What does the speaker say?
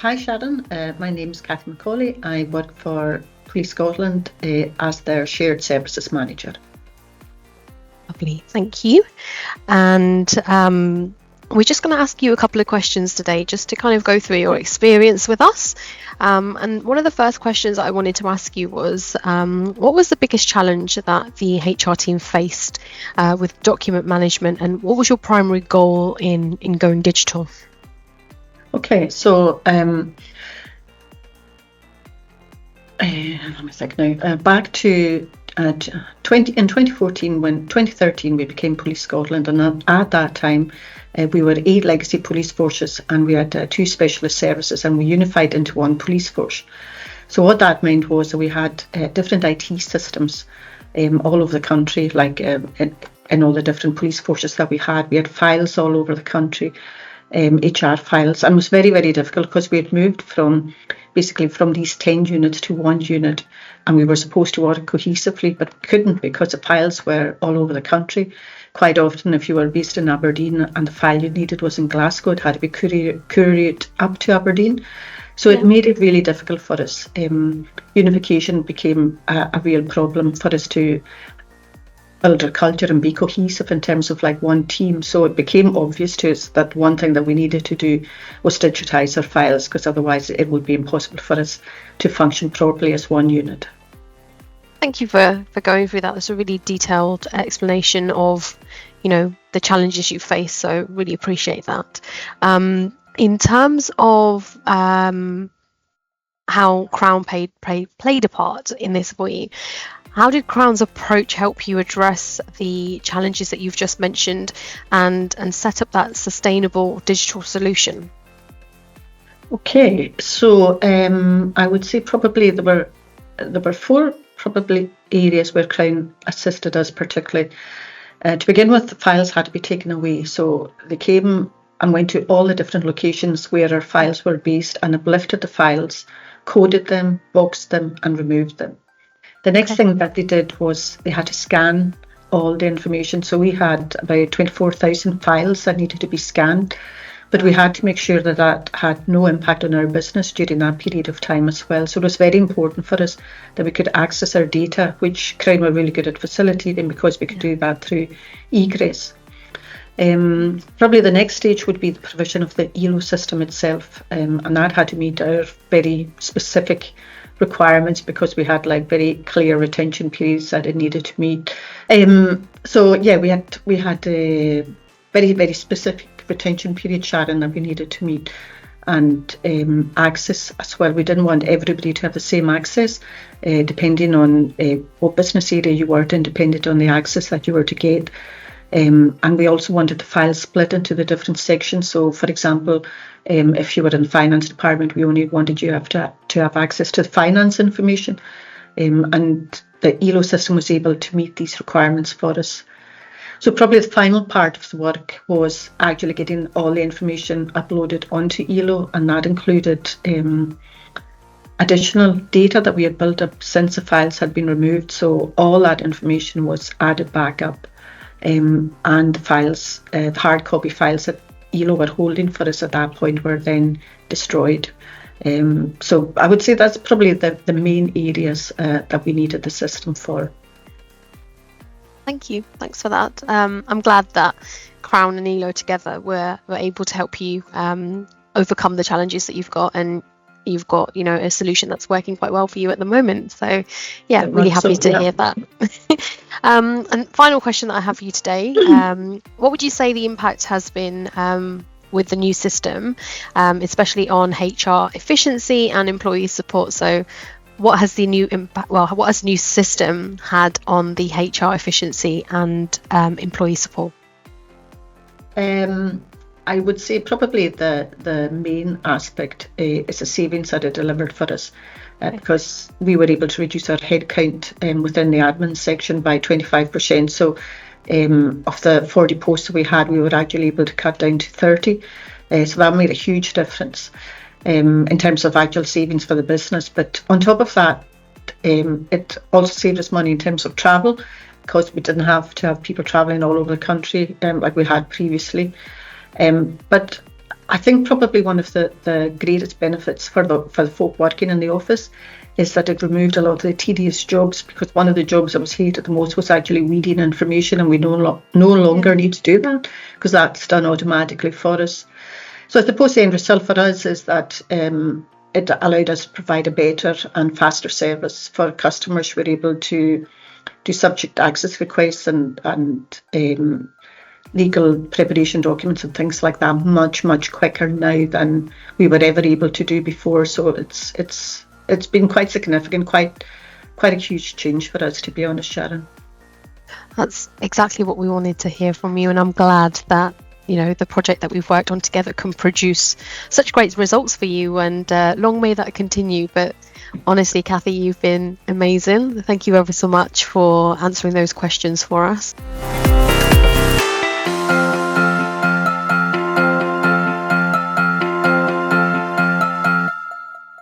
Hi Sharon, my name is Cathy McCauley. I work for Police Scotland as their Shared Services Manager. Lovely, thank you. And we're just going to ask you a couple of questions today just to kind of go through your experience with us. And one of the first questions I wanted to ask you was, what was the biggest challenge that the HR team faced with document management, and what was your primary goal in going digital? Okay, so let me think now. Back to in 2013, we became Police Scotland, and at that time, we were 8 legacy police forces, and we had 2 specialist services, and we unified into one police force. So what that meant was that we had different IT systems all over the country, like in all the different police forces that we had. We had files all over the country. HR files, and it was very, very difficult because we had moved from these 10 units to 1 unit, and we were supposed to work cohesively, but couldn't because the files were all over the country. Quite often, if you were based in Aberdeen and the file you needed was in Glasgow, it had to be couriered up to Aberdeen. So it made it really difficult for us. Unification became a real problem for us to build our culture and be cohesive in terms of like one team. So it became obvious to us that one thing that we needed to do was digitize our files, because otherwise it would be impossible for us to function properly as one unit. Thank you for going through that. That's a really detailed explanation of, the challenges you face. So really appreciate that. In terms of how Crown played a part in this for you, how did Crown's approach help you address the challenges that you've just mentioned and set up that sustainable digital solution? Okay, so I would say probably there were 4 probably areas where Crown assisted us particularly. To begin with, the files had to be taken away, so they came and went to all the different locations where our files were based and uplifted the files, coded them, boxed them, and removed them. The next thing that they did was they had to scan all the information. So we had about 24,000 files that needed to be scanned, but we had to make sure that that had no impact on our business during that period of time as well. So it was very important for us that we could access our data, which Crown were really good at facilitating because we could do that through egress. Probably the next stage would be the provision of the ELO system itself, and that had to meet our very specific requirements because we had like very clear retention periods that it needed to meet. So yeah, we had a very, very specific retention period, Sharon, that we needed to meet, and access as well. We didn't want everybody to have the same access, depending on what business area you were in, depended on the access that you were to get. And we also wanted the files split into the different sections. So, for example, if you were in the finance department, we only wanted you to have access to the finance information. And the ELO system was able to meet these requirements for us. So probably the final part of the work was actually getting all the information uploaded onto ELO, and that included additional data that we had built up since the files had been removed. So all that information was added back up. And the files, the hard copy files that ELO were holding for us at that point were then destroyed. So I would say that's probably the main areas that we needed the system for. Thank you. Thanks for that. I'm glad that Crown and ELO together were able to help you overcome the challenges that you've got, and you've got a solution that's working quite well for you at the moment. So yeah, really happy to hear that. And final question that I have for you today, what would you say the impact has been with the new system, especially on HR efficiency and employee support? So what has the new system had on the HR efficiency and employee support? I would say probably the main aspect is the savings that it delivered for us, because we were able to reduce our headcount within the admin section by 25%. So of the 40 posts that we had, we were actually able to cut down to 30. So that made a huge difference in terms of actual savings for the business. But on top of that, it also saved us money in terms of travel, because we didn't have to have people travelling all over the country like we had previously. But I think probably one of the greatest benefits for the folk working in the office is that it removed a lot of the tedious jobs, because one of the jobs that was hated the most was actually reading information, and we no longer need to do that because that's done automatically for us. So I suppose the end result for us is that it allowed us to provide a better and faster service for customers. We're able to do subject access requests and legal preparation documents and things like that much quicker now than we were ever able to do before. So it's been quite significant, quite a huge change for us, to be honest, Sharon. That's exactly what we wanted to hear from you, and I'm glad that the project that we've worked on together can produce such great results for you, and long may that continue. But honestly, Kathy, you've been amazing. Thank you ever so much for answering those questions for us.